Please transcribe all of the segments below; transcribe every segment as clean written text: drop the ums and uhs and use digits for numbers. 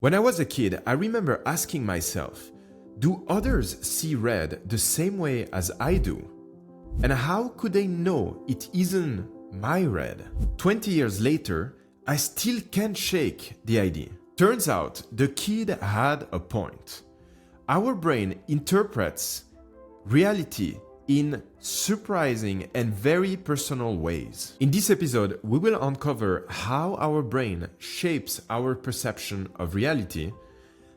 When I was a kid, I remember asking myself, do others see red the same way as I do? And how could they know it isn't my red? 20 years later, I still can't shake the idea. Turns out the kid had a point. Our brain interprets reality in surprising and very personal ways. In this episode, we will uncover how our brain shapes our perception of reality,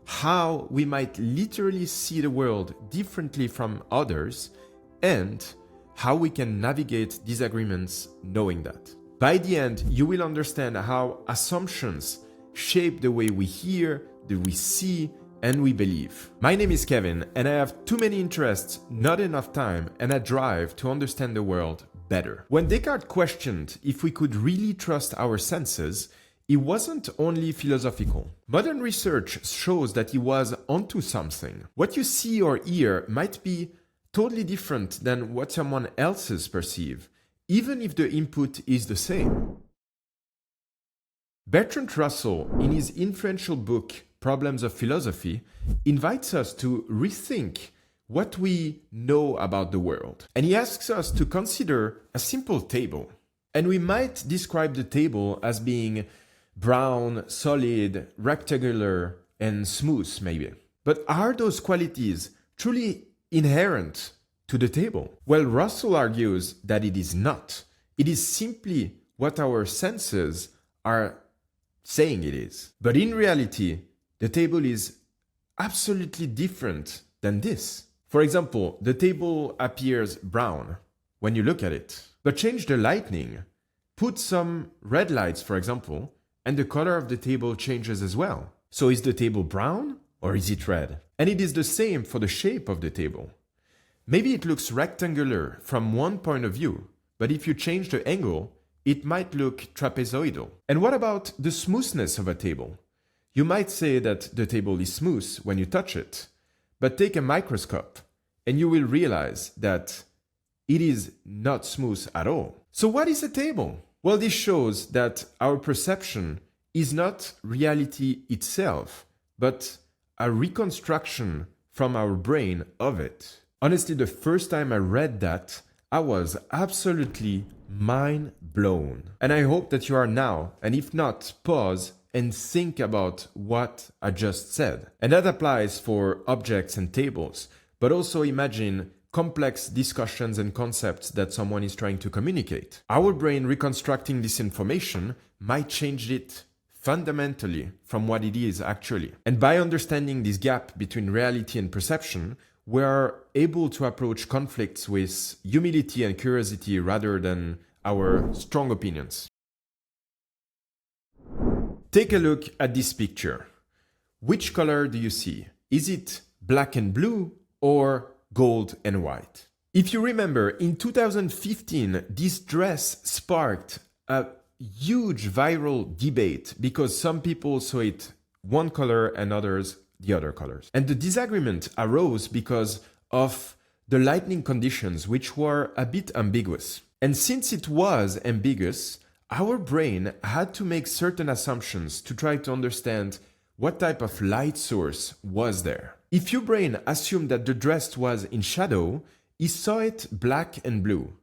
how we might literally see the world differently from others, and how we can navigate disagreements knowing that. By the end, you will understand how assumptions shape the way we hear, that we see, and we believe. My name is Kevin, and I have too many interests, not enough time, and a drive to understand the world better. When Descartes questioned if we could really trust our senses, it wasn't only philosophical. Modern research shows that he was onto something. What you see or hear might be totally different than what someone else's perceive, even if the input is the same. Bertrand Russell, in his influential book Problems of Philosophy, invites us to rethink what we know about the world. And he asks us to consider a simple table. And we might describe the table as being brown, solid, rectangular, and smooth, maybe. But are those qualities truly inherent to the table? Well, Russell argues that it is not. It is simply what our senses are saying it is. But in reality, the table is absolutely different than this. For example, the table appears brown when you look at it. But change the lighting, put some red lights, for example, and the color of the table changes as well. So is the table brown or is it red? And it is the same for the shape of the table. Maybe it looks rectangular from one point of view, but if you change the angle, it might look trapezoidal. And what about the smoothness of a table? You might say that the table is smooth when you touch it, but take a microscope and you will realize that it is not smooth at all. So what is a table? Well, this shows that our perception is not reality itself, but a reconstruction from our brain of it. Honestly, the first time I read that, I was absolutely mind blown. And I hope that you are now, and if not, pause and think about what I just said. And that applies for objects and tables, but also imagine complex discussions and concepts that someone is trying to communicate. Our brain reconstructing this information might change it fundamentally from what it is actually. And by understanding this gap between reality and perception, we are able to approach conflicts with humility and curiosity rather than our strong opinions. Take a look at this picture. Which color do you see? Is it black and blue or gold and white? If you remember, in 2015, this dress sparked a huge viral debate because some people saw it one color and others the other colors. And the disagreement arose because of the lighting conditions, which were a bit ambiguous. And since it was ambiguous, our brain had to make certain assumptions to try to understand what type of light source was there. If your brain assumed that the dress was in shadow, he saw it black and blue.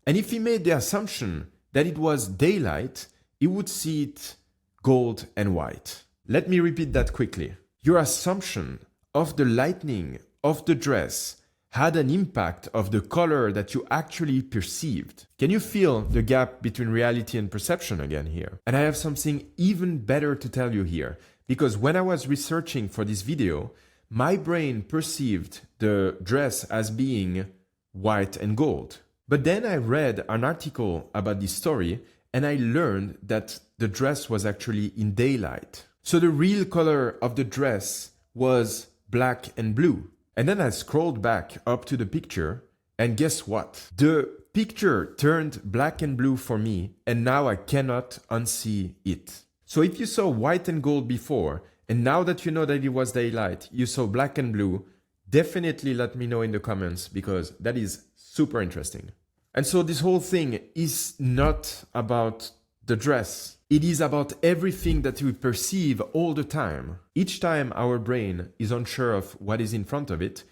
And if he made the assumption that it was daylight, he would see it gold and white. Let me repeat that quickly. Your assumption of the lighting of the dress had an impact of the color that you actually perceived. Can you feel the gap between reality and perception again here? And I have something even better to tell you here, because when I was researching for this video, my brain perceived the dress as being white and gold. But then I read an article about this story and I learned that the dress was actually in daylight. So the real color of the dress was black and blue. And then I scrolled back up to the picture and guess what? The picture turned black and blue for me and now I cannot unsee it. So if you saw white and gold before and now that you know that it was daylight, you saw black and blue, definitely let me know in the comments because that is super interesting. And so this whole thing is not about the dress. It is about everything that we perceive all the time. Each time our brain is unsure of what is in front of it,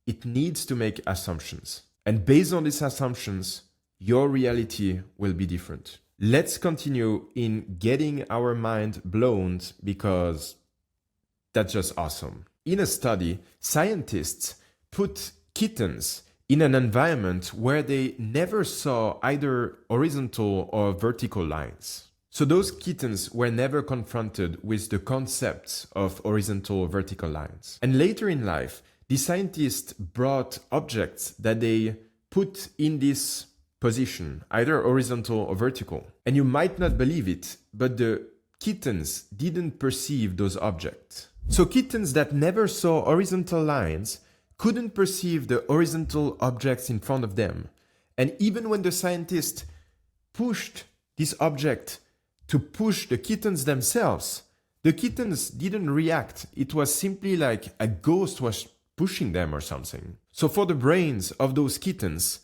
it needs to make assumptions. And based on these assumptions, your reality will be different. Let's continue in getting our mind blown because that's just awesome. In a study, scientists put kittens in an environment where they never saw either horizontal or vertical lines. So those kittens were never confronted with the concepts of horizontal or vertical lines. And later in life, the scientists brought objects that they put in this position, either horizontal or vertical. And you might not believe it, but the kittens didn't perceive those objects. So kittens that never saw horizontal lines couldn't perceive the horizontal objects in front of them. And even when the scientists pushed this object to push the kittens themselves, the kittens didn't react. It was simply like a ghost was pushing them or something. So for the brains of those kittens,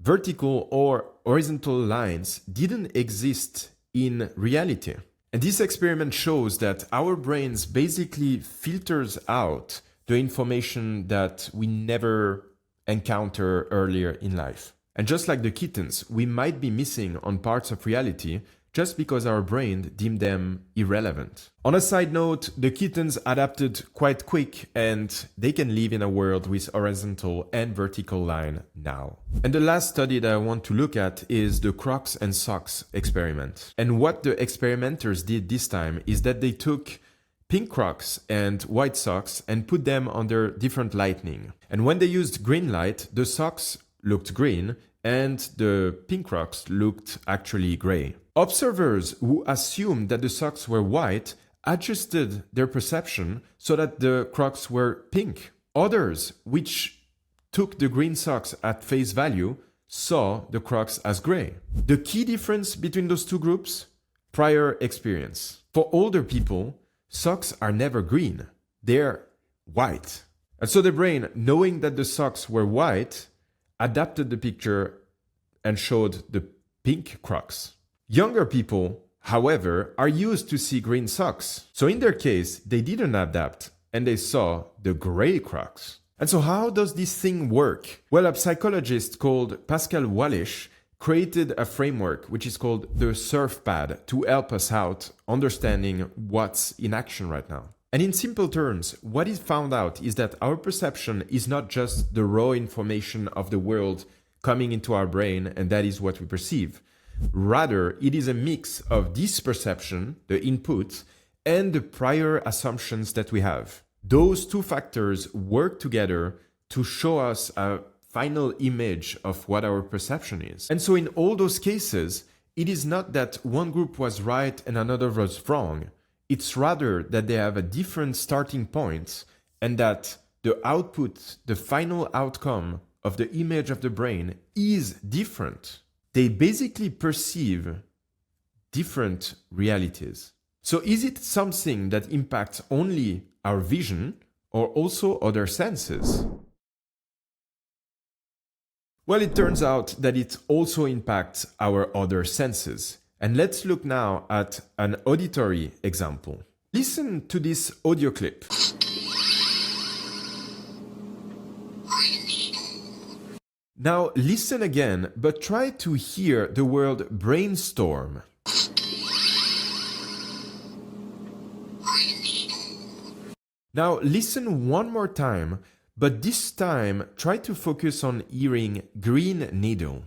vertical or horizontal lines didn't exist in reality. And this experiment shows that our brains basically filters out the information that we never encounter earlier in life. And just like the kittens, we might be missing on parts of reality just because our brain deemed them irrelevant. On a side note, the kittens adapted quite quick and they can live in a world with horizontal and vertical line now. And the last study that I want to look at is the Crocs and socks experiment. And what the experimenters did this time is that they took pink Crocs and white socks and put them under different lighting. And when they used green light, the socks looked green and the pink Crocs looked actually gray. Observers who assumed that the socks were white adjusted their perception so that the Crocs were pink. Others, which took the green socks at face value, saw the Crocs as gray. The key difference between those two groups? Prior experience. For older people, socks are never green. They're white. And so the brain, knowing that the socks were white, adapted the picture and showed the pink Crocs. Younger people, however, are used to see green socks. So in their case, they didn't adapt and they saw the gray Crocs. And so how does this thing work? Well, a psychologist called Pascal Wallisch created a framework which is called the SURFPAD to help us out understanding what's in action right now. And in simple terms, what is found out is that our perception is not just the raw information of the world coming into our brain and that is what we perceive. Rather, it is a mix of this perception, the input, and the prior assumptions that we have. Those two factors work together to show us a final image of what our perception is. And so in all those cases, it is not that one group was right and another was wrong. It's rather that they have a different starting point and that the output, the final outcome of the image of the brain is different. They basically perceive different realities. So is it something that impacts only our vision or also other senses? Well, it turns out that it also impacts our other senses. And let's look now at an auditory example. Listen to this audio clip. Now listen again, but try to hear the word brainstorm. Now listen one more time, but this time try to focus on hearing green needle.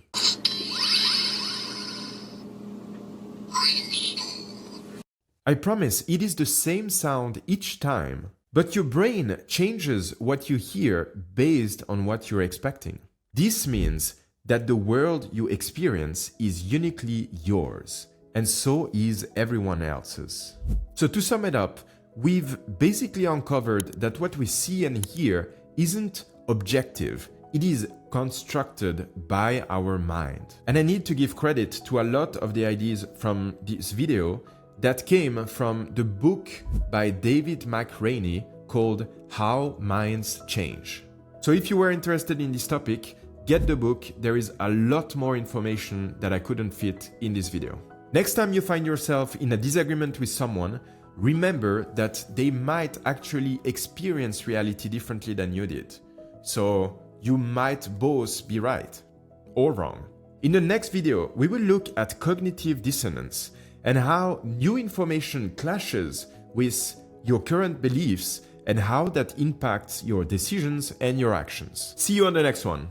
I promise it is the same sound each time, but your brain changes what you hear based on what you're expecting. This means that the world you experience is uniquely yours, and so is everyone else's. So to sum it up, we've basically uncovered that what we see and hear isn't objective, it is constructed by our mind. And I need to give credit to a lot of the ideas from this video that came from the book by David McRaney called How Minds Change. So if you were interested in this topic, get the book. There is a lot more information that I couldn't fit in this video. Next time you find yourself in a disagreement with someone, remember that they might actually experience reality differently than you did. So you might both be right or wrong. In the next video, we will look at cognitive dissonance and how new information clashes with your current beliefs and how that impacts your decisions and your actions. See you on the next one.